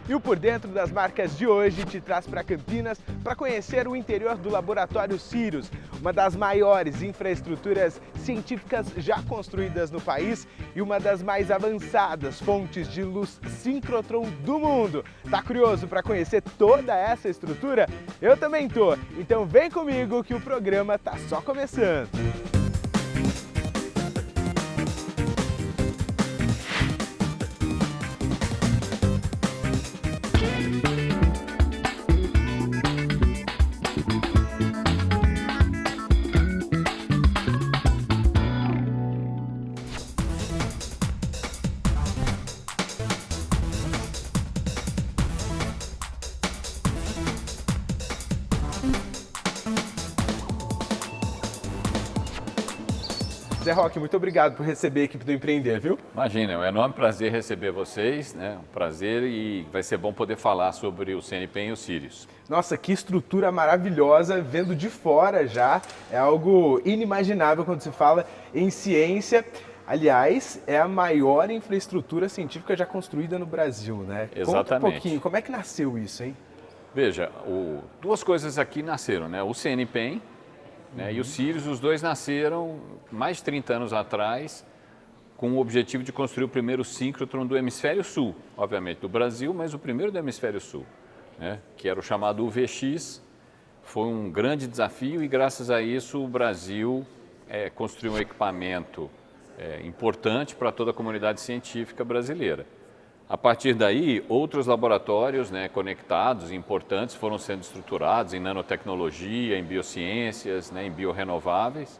E o Por Dentro das Marcas de hoje te traz para Campinas para conhecer o interior do Laboratório Sirius, uma das maiores infraestruturas científicas já construídas no país e uma das mais avançadas fontes de luz síncrotron do mundo. Tá curioso para conhecer toda essa estrutura? Eu também tô. Então vem comigo que o programa tá só começando. Zé Roque, muito obrigado por receber a equipe do Empreender, viu? Imagina, é um enorme prazer receber vocês, né? Um prazer e vai ser bom poder falar sobre o CNPEM e o Sirius. Nossa, que estrutura maravilhosa, vendo de fora já, é algo inimaginável quando se fala em ciência. Aliás, é a maior infraestrutura científica já construída no Brasil, né? Exatamente. Conta um pouquinho, como é que nasceu isso, hein? Veja, duas coisas aqui nasceram, né? O CNPEM, né, e o Sirius, os dois nasceram mais de 30 anos atrás com o objetivo de construir o primeiro síncrotron do hemisfério sul, obviamente do Brasil, mas o primeiro do hemisfério sul, né, que era o chamado UVX. Foi um grande desafio e graças a isso o Brasil construiu um equipamento importante para toda a comunidade científica brasileira. A partir daí, outros laboratórios, né, conectados e importantes foram sendo estruturados em nanotecnologia, em biociências, né, em biorrenováveis.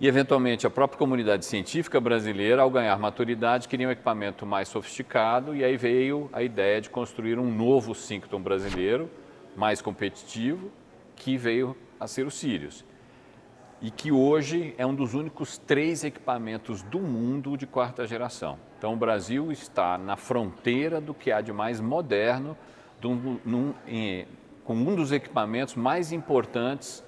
E, eventualmente, a própria comunidade científica brasileira, ao ganhar maturidade, queria um equipamento mais sofisticado e aí veio a ideia de construir um novo síncrotron brasileiro, mais competitivo, que veio a ser o Sirius. E que hoje é um dos únicos 3 equipamentos do mundo de 4ª geração. Então, o Brasil está na fronteira do que há de mais moderno, com um dos equipamentos mais importantes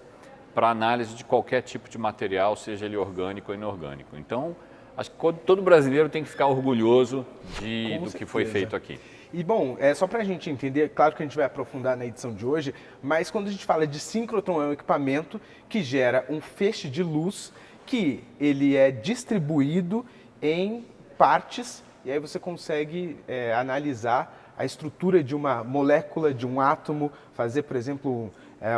para análise de qualquer tipo de material, seja ele orgânico ou inorgânico. Então, acho que todo brasileiro tem que ficar orgulhoso do que foi feito aqui. E bom, só para a gente entender, claro que a gente vai aprofundar na edição de hoje, mas quando a gente fala de síncrotron, é um equipamento que gera um feixe de luz que ele é distribuído em partes e aí você consegue analisar a estrutura de uma molécula, de um átomo, fazer, por exemplo,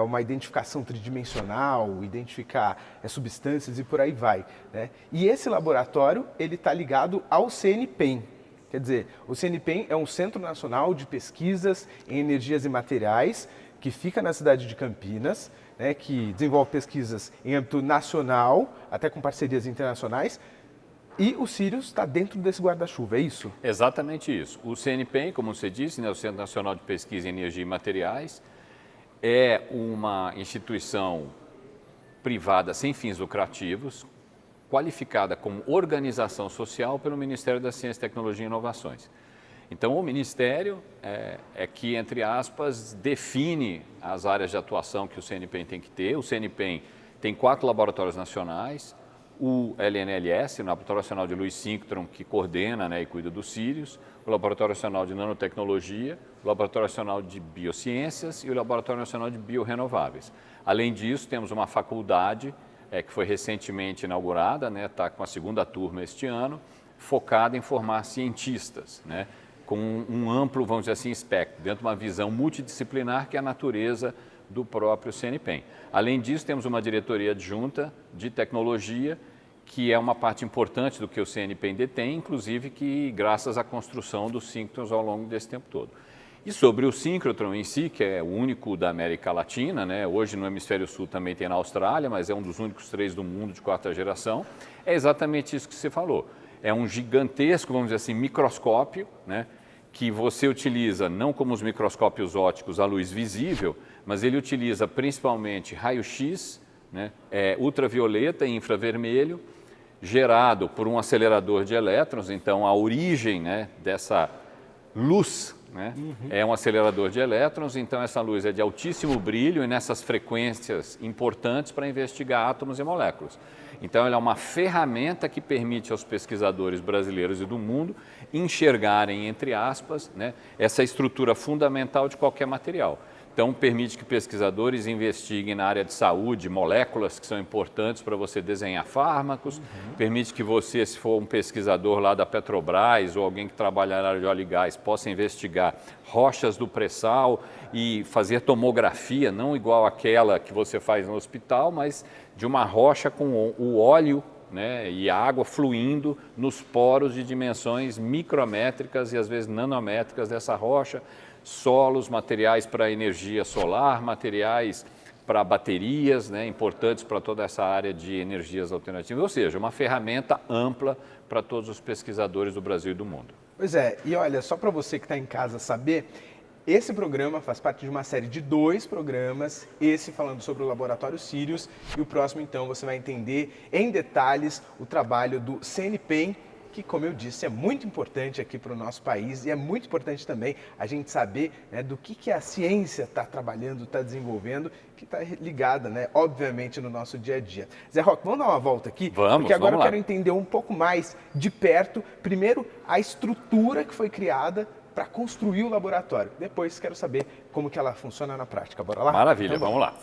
uma identificação tridimensional, identificar substâncias e por aí vai, né? E esse laboratório, ele está ligado ao CNPEM. Quer dizer, o CNPEM é um Centro Nacional de Pesquisas em Energias e Materiais, que fica na cidade de Campinas, né, que desenvolve pesquisas em âmbito nacional, até com parcerias internacionais, e o Sirius está dentro desse guarda-chuva, é isso? Exatamente isso. O CNPEM, como você disse, né, o Centro Nacional de Pesquisa em Energia e Materiais, é uma instituição privada sem fins lucrativos, qualificada como organização social pelo Ministério da Ciência, Tecnologia e Inovações. Então, o Ministério é que, entre aspas, define as áreas de atuação que o CNPEM tem que ter. O CNPEM tem 4 laboratórios nacionais, o LNLS, o Laboratório Nacional de Luz Síncrotron, que coordena, né, e cuida do Sirius, o Laboratório Nacional de Nanotecnologia, o Laboratório Nacional de Biociências e o Laboratório Nacional de Biorrenováveis. Além disso, temos uma faculdade que foi recentemente inaugurada, né, está com a 2ª turma este ano, focada em formar cientistas, né, com um amplo, vamos dizer assim, espectro, dentro de uma visão multidisciplinar que é a natureza do próprio CNPEM. Além disso, temos uma diretoria adjunta de tecnologia, que é uma parte importante do que o CNPEM detém, inclusive que graças à construção dos síncrotrons ao longo desse tempo todo. E sobre o síncrotron em si, que é o único da América Latina, né? Hoje no Hemisfério Sul também tem na Austrália, mas é um dos únicos 3 do mundo de 4ª geração, é exatamente isso que você falou. É um gigantesco, vamos dizer assim, microscópio, né? Que você utiliza não como os microscópios ópticos à luz visível, mas ele utiliza principalmente raio-x, né? Ultravioleta e infravermelho, gerado por um acelerador de elétrons. Então, a origem, né, dessa luz né? É um acelerador de elétrons, então essa luz é de altíssimo brilho e nessas frequências importantes para investigar átomos e moléculas. Então ela é uma ferramenta que permite aos pesquisadores brasileiros e do mundo enxergarem, entre aspas, né, essa estrutura fundamental de qualquer material. Então, permite que pesquisadores investiguem na área de saúde moléculas que são importantes para você desenhar fármacos, permite que você, se for um pesquisador lá da Petrobras ou alguém que trabalha na área de óleo e gás, possa investigar rochas do pré-sal e fazer tomografia, não igual àquela que você faz no hospital, mas de uma rocha com o óleo, né, e a água fluindo nos poros de dimensões micrométricas e às vezes nanométricas dessa rocha, solos, materiais para energia solar, materiais para baterias, né, importantes para toda essa área de energias alternativas, ou seja, uma ferramenta ampla para todos os pesquisadores do Brasil e do mundo. Pois é, e olha, só para você que está em casa saber, esse programa faz parte de uma série de 2 programas, esse falando sobre o Laboratório Sirius e o próximo então você vai entender em detalhes o trabalho do CNPEM, que, como eu disse, é muito importante aqui para o nosso país e é muito importante também a gente saber, né, do que a ciência está trabalhando, está desenvolvendo, que está ligada, né, obviamente, no nosso dia a dia. Zé Roque, vamos dar uma volta aqui? Vamos, porque agora vamos eu quero entender um pouco mais de perto, primeiro, a estrutura que foi criada para construir o laboratório. Depois quero saber como que ela funciona na prática. Bora lá? Maravilha, então, vamos lá.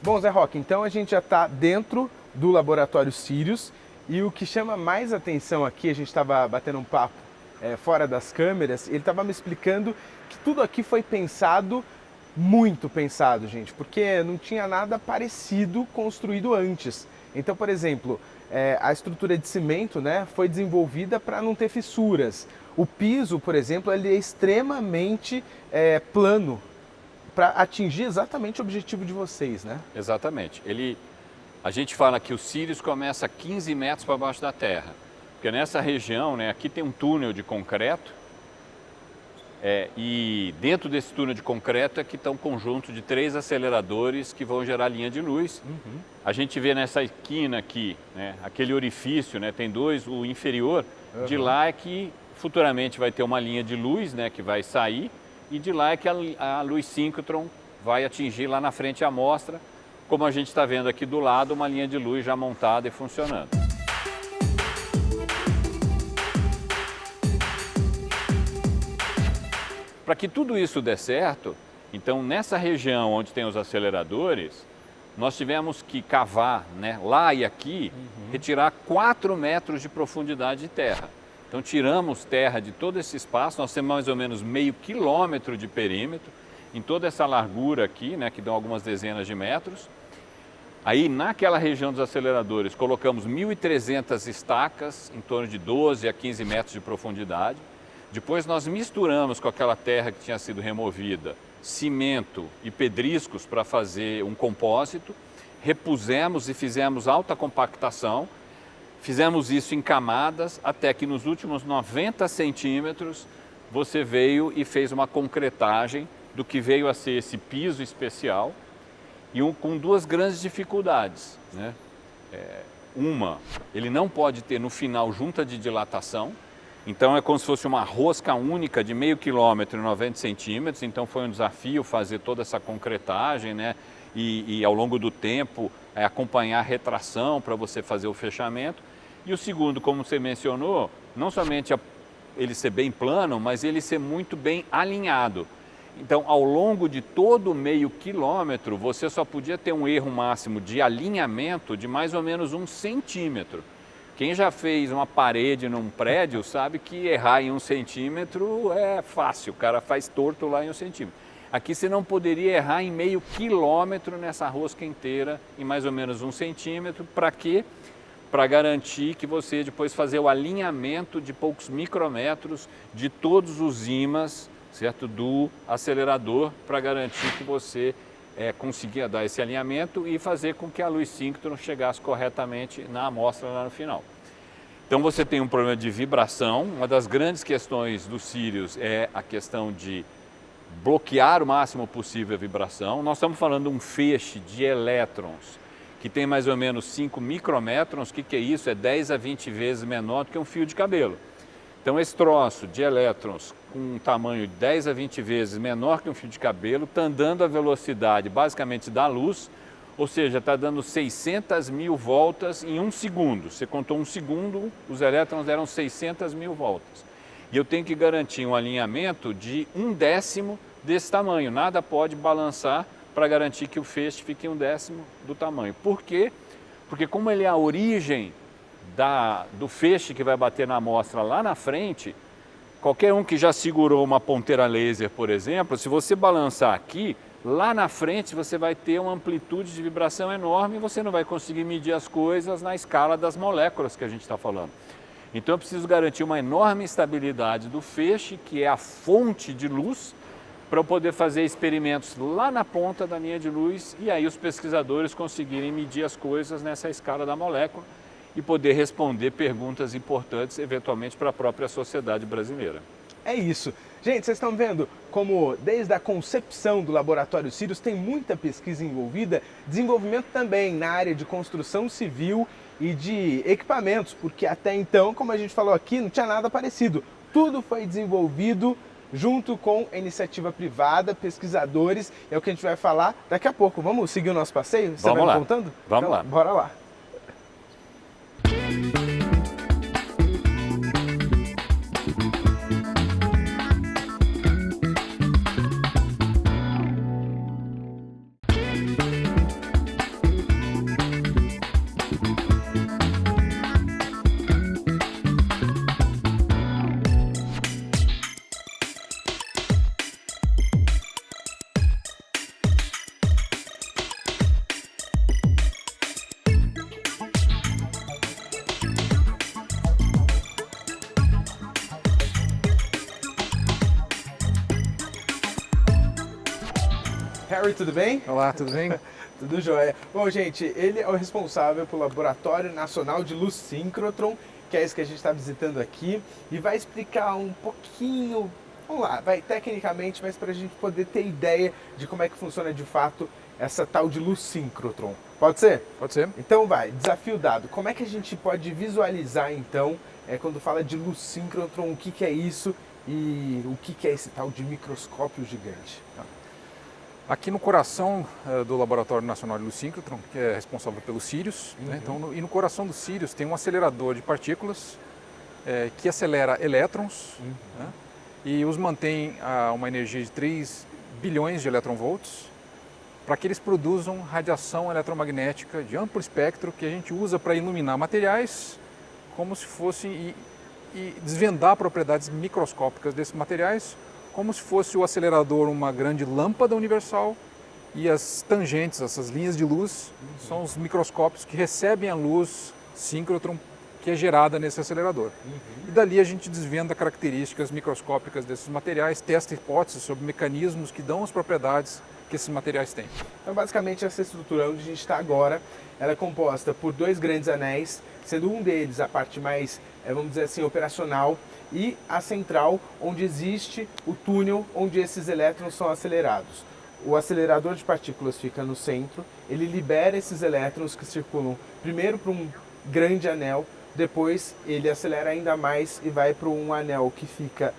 Bom, Zé Roque, então a gente já está dentro do Laboratório Sirius e o que chama mais atenção aqui, a gente estava batendo um papo fora das câmeras, ele estava me explicando que tudo aqui foi pensado, muito pensado, gente, porque não tinha nada parecido construído antes. Então, por exemplo, a estrutura de cimento, né, foi desenvolvida para não ter fissuras. O piso, por exemplo, ele é extremamente plano, para atingir exatamente o objetivo de vocês, né? Exatamente. A gente fala que o Sirius começa a 15 metros para baixo da terra, porque nessa região, né, aqui tem um túnel de concreto, e dentro desse túnel de concreto é que está um conjunto de 3 aceleradores que vão gerar linha de luz. A gente vê nessa esquina aqui, né, aquele orifício, né, tem 2, o inferior, de lá é que futuramente vai ter uma linha de luz, né, que vai sair, e de lá é que a luz síncrotron vai atingir lá na frente a amostra, como a gente está vendo aqui do lado, uma linha de luz já montada e funcionando. Para que tudo isso dê certo, então nessa região onde tem os aceleradores, nós tivemos que cavar, né, lá e aqui, retirar 4 metros de profundidade de terra. Então tiramos terra de todo esse espaço, nós temos mais ou menos meio quilômetro de perímetro, em toda essa largura aqui, né, que dão algumas dezenas de metros. Aí naquela região dos aceleradores colocamos 1.300 estacas, em torno de 12 a 15 metros de profundidade. Depois nós misturamos com aquela terra que tinha sido removida, cimento e pedriscos para fazer um compósito, repusemos e fizemos alta compactação. Fizemos isso em camadas até que nos últimos 90 centímetros você veio e fez uma concretagem do que veio a ser esse piso especial e com 2 grandes dificuldades, né? Uma, ele não pode ter no final junta de dilatação, então é como se fosse uma rosca única de meio quilômetro e 90 centímetros, então foi um desafio fazer toda essa concretagem, né? E ao longo do tempo acompanhar a retração para você fazer o fechamento. E o segundo, como você mencionou, não somente ele ser bem plano, mas ele ser muito bem alinhado. Então, ao longo de todo o meio quilômetro, você só podia ter um erro máximo de alinhamento de mais ou menos 1 centímetro. Quem já fez uma parede num prédio sabe que errar em 1 centímetro é fácil, o cara faz torto lá em 1 centímetro. Aqui você não poderia errar em meio quilômetro nessa rosca inteira, em mais ou menos 1 centímetro. Para quê? para garantir que você depois fazer o alinhamento de poucos micrômetros de todos os ímãs, certo, do acelerador, para garantir que você conseguia dar esse alinhamento e fazer com que a luz síncrona chegasse corretamente na amostra lá no final. Então você tem um problema de vibração. Uma das grandes questões do Sirius é a questão de bloquear o máximo possível a vibração. Nós estamos falando de um feixe de elétrons que tem mais ou menos 5 micrômetros. O que é isso? É 10 a 20 vezes menor do que um fio de cabelo. Então esse troço de elétrons com um tamanho de 10 a 20 vezes menor que um fio de cabelo está andando a velocidade basicamente da luz, ou seja, está dando 600 mil voltas em 1 segundo. Você contou 1 segundo, os elétrons deram 600 mil voltas. E eu tenho que garantir um alinhamento de 1/10 desse tamanho. Nada pode balançar para garantir que o feixe fique 1/10 do tamanho. Por quê? Porque como ele é a origem do feixe que vai bater na amostra lá na frente, qualquer um que já segurou uma ponteira laser, por exemplo, se você balançar aqui, lá na frente você vai ter uma amplitude de vibração enorme e você não vai conseguir medir as coisas na escala das moléculas que a gente está falando. Então eu preciso garantir uma enorme estabilidade do feixe, que é a fonte de luz, para eu poder fazer experimentos lá na ponta da linha de luz e aí os pesquisadores conseguirem medir as coisas nessa escala da molécula e poder responder perguntas importantes, eventualmente, para a própria sociedade brasileira. É isso. Gente, vocês estão vendo como desde a concepção do Laboratório Sirius tem muita pesquisa envolvida, desenvolvimento também na área de construção civil e de equipamentos, porque até então, como a gente falou aqui, não tinha nada parecido. Tudo foi desenvolvido junto com a iniciativa privada, pesquisadores, é o que a gente vai falar daqui a pouco. Vamos seguir o nosso passeio? Você vai me contando? Vamos então, lá. Bora lá. Harry, tudo bem? Olá, tudo bem? Tudo jóia. Bom, gente, ele é o responsável pelo Laboratório Nacional de Luz Síncrotron, que é esse que a gente está visitando aqui, e vai explicar um pouquinho, vamos lá, vai tecnicamente, mas para a gente poder ter ideia de como é que funciona de fato essa tal de luz síncrotron. Pode ser? Pode ser. Então vai, desafio dado. Como é que a gente pode visualizar então, quando fala de luz síncrotron, o que é isso e o que é esse tal de microscópio gigante? Aqui no coração do Laboratório Nacional de Luz Síncrotron, que é responsável pelo Sirius, né? Então, e no coração do Sirius tem um acelerador de partículas que acelera elétrons, né? E os mantém a uma energia de 3 bilhões de eletronvolts para que eles produzam radiação eletromagnética de amplo espectro que a gente usa para iluminar materiais como se fosse e desvendar propriedades microscópicas desses materiais, como se fosse o acelerador uma grande lâmpada universal e as tangentes, essas linhas de luz, são os microscópios que recebem a luz síncrotron que é gerada nesse acelerador. E dali a gente desvenda características microscópicas desses materiais, testa hipóteses sobre mecanismos que dão as propriedades que esses materiais têm. Então, basicamente, essa estrutura onde a gente está agora, ela é composta por 2 grandes anéis, sendo um deles a parte mais, vamos dizer assim, operacional, e a central, onde existe o túnel onde esses elétrons são acelerados. O acelerador de partículas fica no centro, ele libera esses elétrons que circulam primeiro para um grande anel, depois ele acelera ainda mais e vai para um anel que fica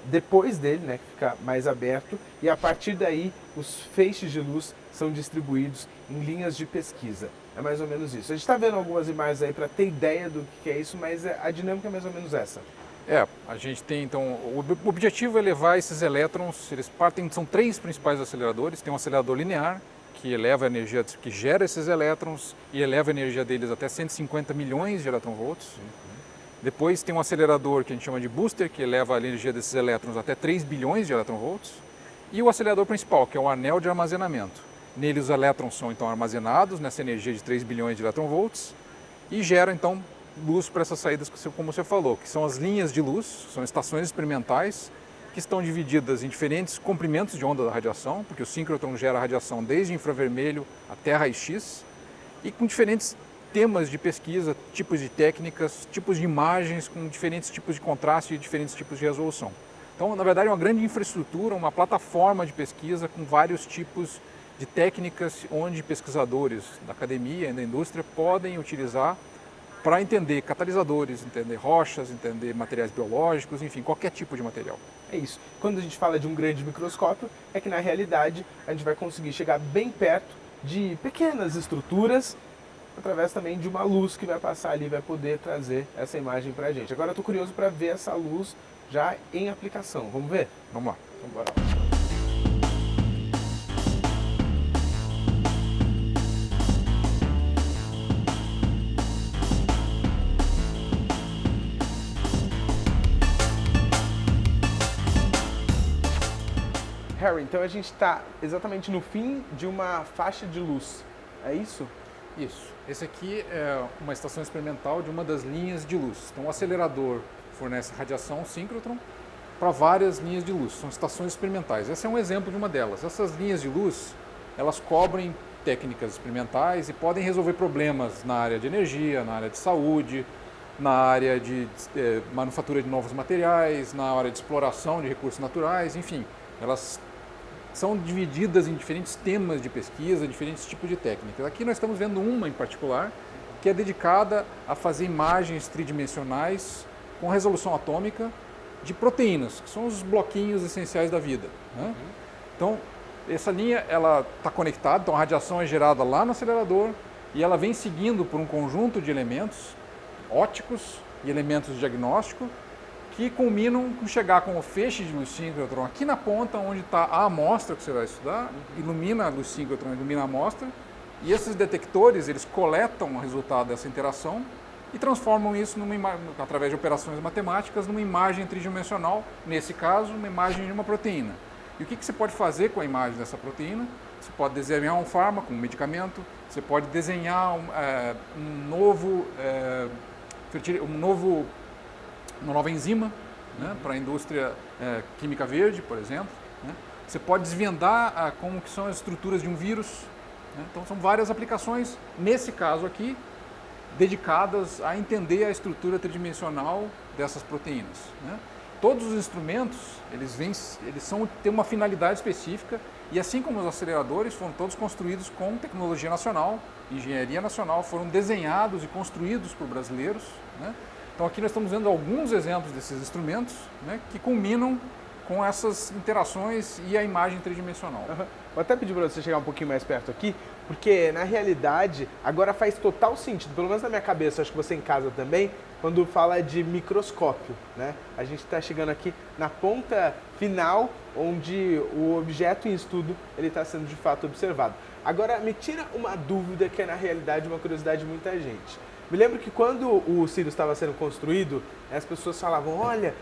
depois dele, né, que fica mais aberto, e a partir daí os feixes de luz são distribuídos em linhas de pesquisa. É mais ou menos isso. A gente está vendo algumas imagens aí para ter ideia do que é isso, mas a dinâmica é mais ou menos essa. A gente tem então, o objetivo é levar esses elétrons, eles partem, são 3 principais aceleradores, tem um acelerador linear, que eleva a energia, que gera esses elétrons e eleva a energia deles até 150 milhões de eletronvolts. Depois tem um acelerador que a gente chama de booster, que eleva a energia desses elétrons até 3 bilhões de eletronvolts. E o acelerador principal, que é o anel de armazenamento. Nele os elétrons são então armazenados nessa energia de 3 bilhões de eletronvolts e gera então luz para essas saídas, como você falou, que são as linhas de luz, são estações experimentais que estão divididas em diferentes comprimentos de onda da radiação, porque o síncrotron gera radiação desde infravermelho até raio-x, e com diferentes temas de pesquisa, tipos de técnicas, tipos de imagens com diferentes tipos de contraste e diferentes tipos de resolução. Então, na verdade, é uma grande infraestrutura, uma plataforma de pesquisa com vários tipos de técnicas onde pesquisadores da academia e da indústria podem utilizar para entender catalisadores, entender rochas, entender materiais biológicos, enfim, qualquer tipo de material. É isso. Quando a gente fala de um grande microscópio, é que na realidade a gente vai conseguir chegar bem perto de pequenas estruturas, através também de uma luz que vai passar ali, vai poder trazer essa imagem para a gente. Agora eu estou curioso para ver essa luz já em aplicação. Vamos ver? Vamos lá. Então bora lá. Harry, então a gente está exatamente no fim de uma faixa de luz, é isso? Isso. Esse aqui é uma estação experimental de uma das linhas de luz. Então, o acelerador fornece radiação síncrotron para várias linhas de luz. São estações experimentais. Esse é um exemplo de uma delas. Essas linhas de luz, elas cobrem técnicas experimentais e podem resolver problemas na área de energia, na área de saúde, na área de manufatura de novos materiais, na área de exploração de recursos naturais, enfim. Elas são divididas em diferentes temas de pesquisa, diferentes tipos de técnicas. Aqui nós estamos vendo uma em particular, que é dedicada a fazer imagens tridimensionais com resolução atômica de proteínas, que são os bloquinhos essenciais da vida, né? Então, essa linha ela está conectada, então a radiação é gerada lá no acelerador e ela vem seguindo por um conjunto de elementos ópticos e elementos de diagnóstico que culminam com chegar com o feixe de luz síncrotron aqui na ponta onde está a amostra que você vai estudar, ilumina a luz síncrotron, ilumina a amostra, e esses detectores eles coletam o resultado dessa interação e transformam isso através de operações matemáticas numa imagem tridimensional, nesse caso uma imagem de uma proteína. E o que você pode fazer com a imagem dessa proteína? Você pode desenhar um fármaco, um medicamento, você pode desenhar uma nova enzima, né, para a indústria química verde, por exemplo, né? Você pode desvendar como que são as estruturas de um vírus, né? Então são várias aplicações, nesse caso aqui, dedicadas a entender a estrutura tridimensional dessas proteínas, né? Todos os instrumentos, eles têm uma finalidade específica e assim como os aceleradores foram todos construídos com tecnologia nacional, engenharia nacional, foram desenhados e construídos por brasileiros, né? Então aqui nós estamos vendo alguns exemplos desses instrumentos, né, que culminam com essas interações e a imagem tridimensional. Uhum. Vou até pedir para você chegar um pouquinho mais perto aqui, porque na realidade agora faz total sentido, pelo menos na minha cabeça, acho que você em casa também, quando fala de microscópio, né? A gente está chegando aqui na ponta final, onde o objeto em estudo ele está sendo de fato observado. Agora me tira uma dúvida que é na realidade uma curiosidade de muita gente. Me lembro que quando o Sirius estava sendo construído, as pessoas falavam, olha,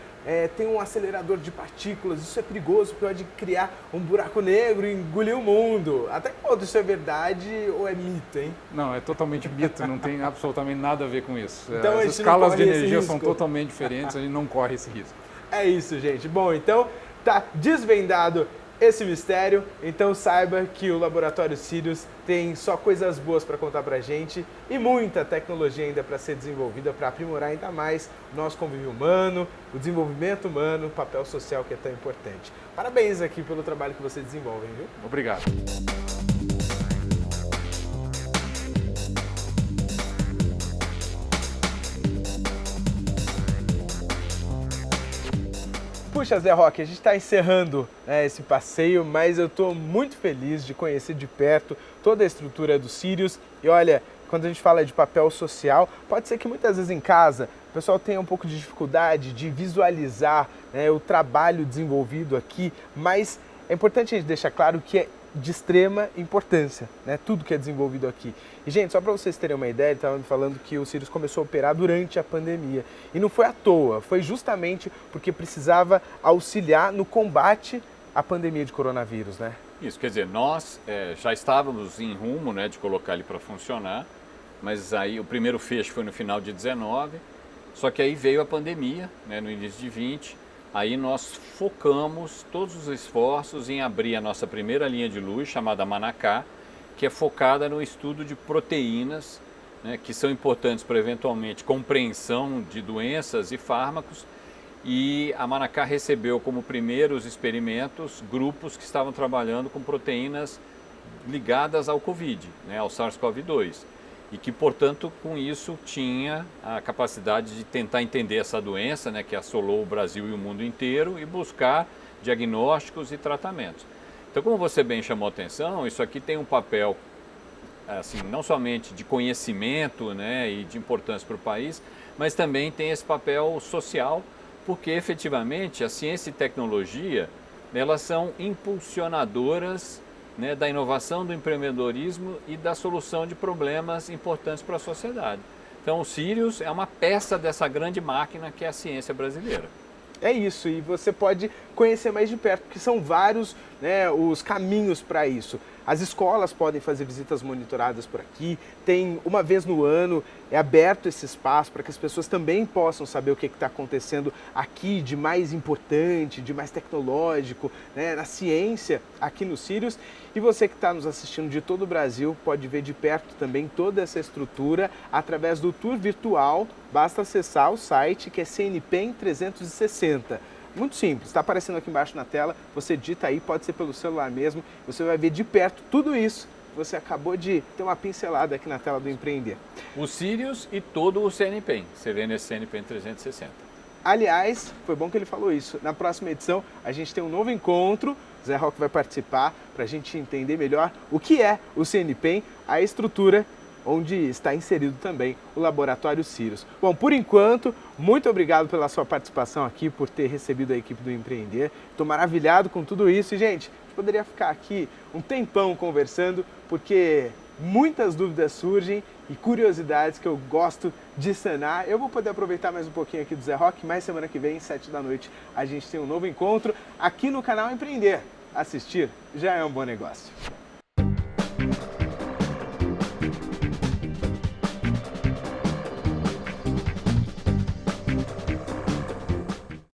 tem um acelerador de partículas, isso é perigoso, pode criar um buraco negro e engolir o mundo. Até que ponto isso é verdade ou é mito, hein? Não, é totalmente mito, não tem absolutamente nada a ver com isso. Então, as escalas de energia são totalmente diferentes, a gente não corre esse risco. É isso, gente. Bom, então tá desvendado esse mistério, então saiba que o Laboratório Sirius tem só coisas boas para contar pra gente e muita tecnologia ainda para ser desenvolvida para aprimorar ainda mais o nosso convívio humano, o desenvolvimento humano, o papel social que é tão importante. Parabéns aqui pelo trabalho que você desenvolve, viu? Obrigado. Puxa, Zé Roque, a gente está encerrando esse passeio, mas eu estou muito feliz de conhecer de perto toda a estrutura do Sirius. E olha, quando a gente fala de papel social, pode ser que muitas vezes em casa o pessoal tenha um pouco de dificuldade de visualizar, né, o trabalho desenvolvido aqui, mas é importante a gente deixar claro que é de extrema importância, né, tudo que é desenvolvido aqui. E, gente, só para vocês terem uma ideia, ele estava me falando que o Sirius começou a operar durante a pandemia. E não foi à toa, foi justamente porque precisava auxiliar no combate à pandemia de coronavírus, né? Isso, quer dizer, nós já estávamos em rumo, né, de colocar ele para funcionar mas aí o primeiro fecho foi no final de 19, só que aí veio a pandemia, né, no início de 20, aí nós focamos todos os esforços em abrir a nossa primeira linha de luz, chamada Manacá, que é focada no estudo de proteínas, né, que são importantes para, eventualmente, compreensão de doenças e fármacos. E a Manacá recebeu como primeiros experimentos grupos que estavam trabalhando com proteínas ligadas ao Covid, né, ao SARS-CoV-2. E que, portanto, com isso tinha a capacidade de tentar entender essa doença, né, que assolou o Brasil e o mundo inteiro, e buscar diagnósticos e tratamentos. Então, como você bem chamou a atenção, isso aqui tem um papel, assim, não somente de conhecimento, né, e de importância para o país, mas também tem esse papel social, porque efetivamente a ciência e tecnologia, elas são impulsionadoras, né, da inovação, do empreendedorismo e da solução de problemas importantes para a sociedade. Então o Sirius é uma peça dessa grande máquina que é a ciência brasileira. É isso, e você pode conhecer mais de perto, porque são vários, né, os caminhos para isso. As escolas podem fazer visitas monitoradas por aqui, tem uma vez no ano, é aberto esse espaço para que as pessoas também possam saber o que está acontecendo aqui de mais importante, de mais tecnológico, né, na ciência aqui no Sirius. E você que está nos assistindo de todo o Brasil pode ver de perto também toda essa estrutura através do tour virtual. Basta acessar o site, que é CNPEM 360. Muito simples, está aparecendo aqui embaixo na tela, você digita aí, pode ser pelo celular mesmo, você vai ver de perto tudo isso. Você acabou de ter uma pincelada aqui na tela do Empreender. O Sirius e todo o CNPEM, você vê nesse CNPEM 360. Aliás, foi bom que ele falou isso. Na próxima edição, a gente tem um novo encontro. O Zé Roque vai participar para a gente entender melhor o que é o CNPEM, a estrutura onde está inserido também o Laboratório Sirius. Bom, por enquanto, muito obrigado pela sua participação aqui, por ter recebido a equipe do Empreender. Estou maravilhado com tudo isso e, gente, a gente poderia ficar aqui um tempão conversando, porque muitas dúvidas surgem e curiosidades que eu gosto de sanar. Eu vou poder aproveitar mais um pouquinho aqui do Zé Roque, mas semana que vem, 7 da noite, a gente tem um novo encontro aqui no canal Empreender. Assistir já é um bom negócio.